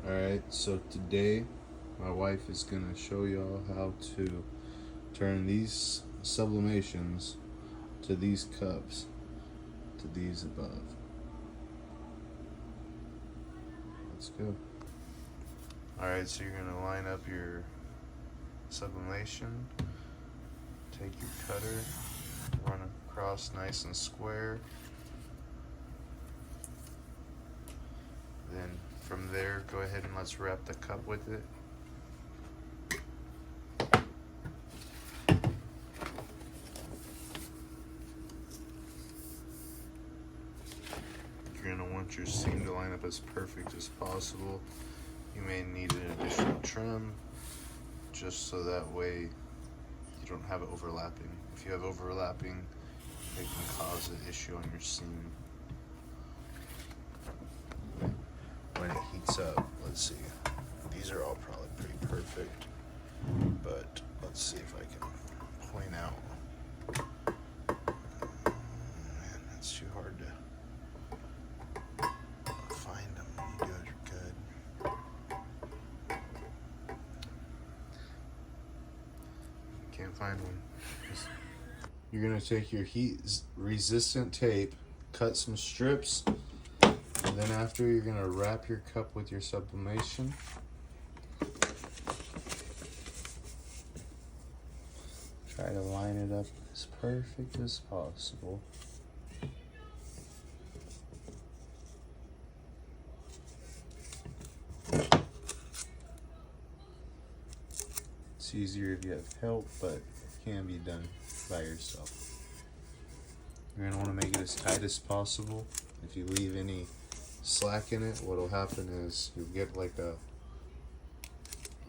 Alright, so today my wife is going to show y'all how to turn these sublimations to these cups, to these above. Let's go. Alright, so you're going to line up your sublimation, take your cutter, run across nice and square. Then from there, go ahead and let's wrap the cup with it. You're going to want your seam to line up as perfect as possible. You may need an additional trim just so that way you don't have it overlapping. If you have overlapping, it can cause an issue on your seam. When it heats up, let's see, these are all probably pretty perfect, but let's see if I can point out. Man, it's too hard to find them. When you do it, you're good. Can't find one. You're gonna take your heat resistant tape, cut some strips, and then after you're going to wrap your cup with your sublimation. Try to line it up as perfect as possible. It's easier if you have help, but it can be done by yourself. You're going to want to make it as tight as possible. If you leave any slack in it, what'll happen is you'll get like a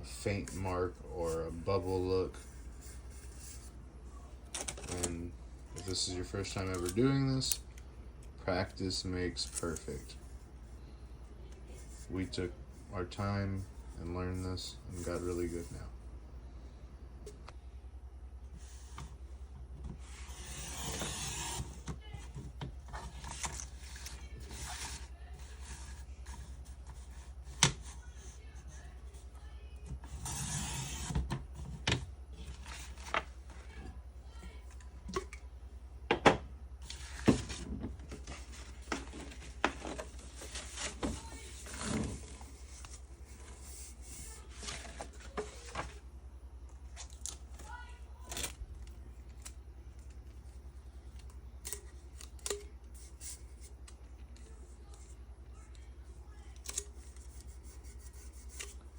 faint mark or a bubble look. And if this is your first time ever doing this, practice makes perfect. We took our time and learned this and got really good now.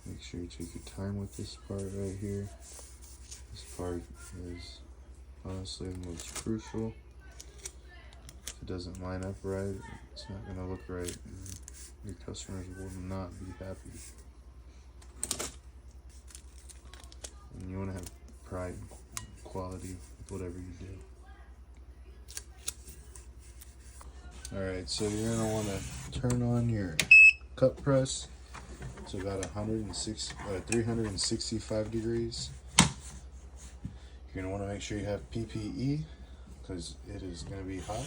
Make sure you take your time with this part right here. This part is honestly the most crucial. If it doesn't line up right, it's not going to look right, and your customers will not be happy. And you want to have pride and quality with whatever you do. Alright, so you're going to want to turn on your cup press. So about 365 degrees. You're gonna want to make sure you have PPE because it is gonna be hot.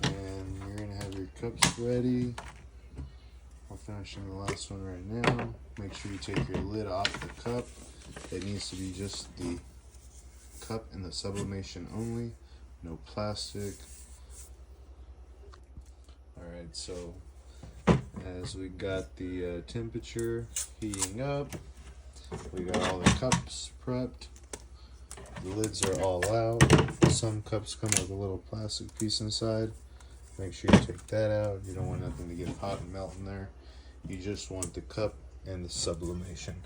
And you're gonna have your cups ready. I'll finish in the last one right now. Make sure you take your lid off the cup. It needs to be just the cup and the sublimation only, no plastic. Alright, so as we got the temperature heating up, we got all the cups prepped, the lids are all out. Some cups come with a little plastic piece inside. Make sure you take that out. You don't want nothing to get hot and melt in there. You just want the cup and the sublimation.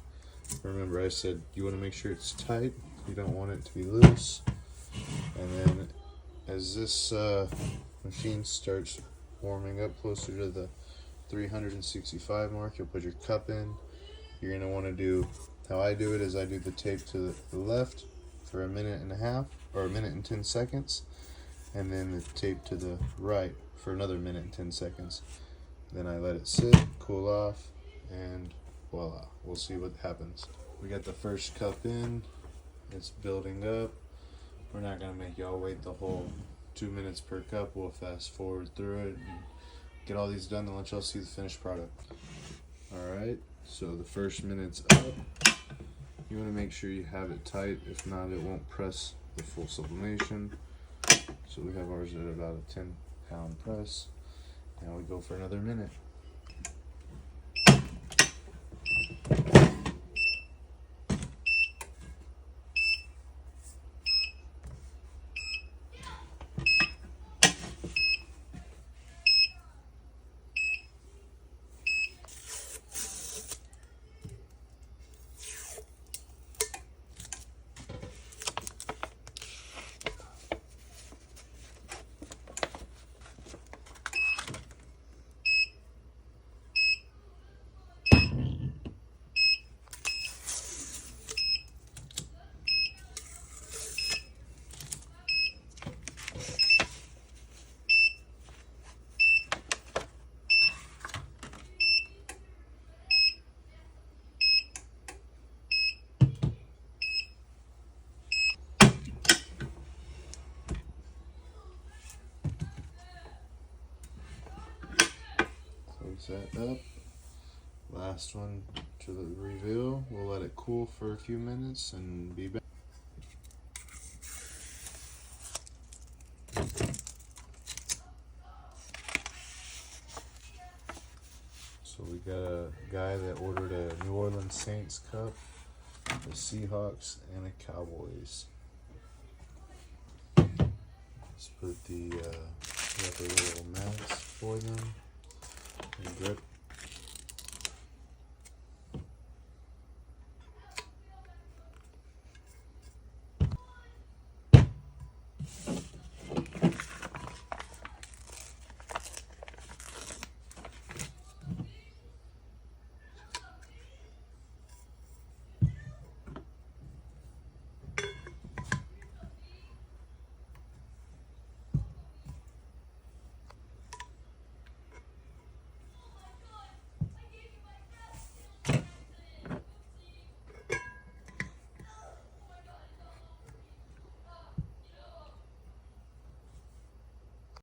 Remember, I said you want to make sure it's tight. You don't want it to be loose. And then as this machine starts warming up closer to the 365 mark, you'll put your cup in. You're going to want to do, how I do it is I do the tape to the left for a minute and a half, or a minute and 10 seconds, and then the tape to the right for another minute and 10 seconds. Then I let it sit, cool off, and voila, we'll see what happens. We got the first cup in, it's building up. We're not going to make y'all wait the whole 2 minutes per cup. We'll fast forward through it and get all these done and let y'all see the finished product. Alright, so the first minute's up. You want to make sure you have it tight, if not it won't press the full sublimation. So we have ours at about a 10-pound press. Now we go for another minute. Close that up. Last one to the reveal. We'll let it cool for a few minutes and be back. So we got a guy that ordered a New Orleans Saints cup, the Seahawks, and a Cowboys. Let's put the got the little mats for them and grip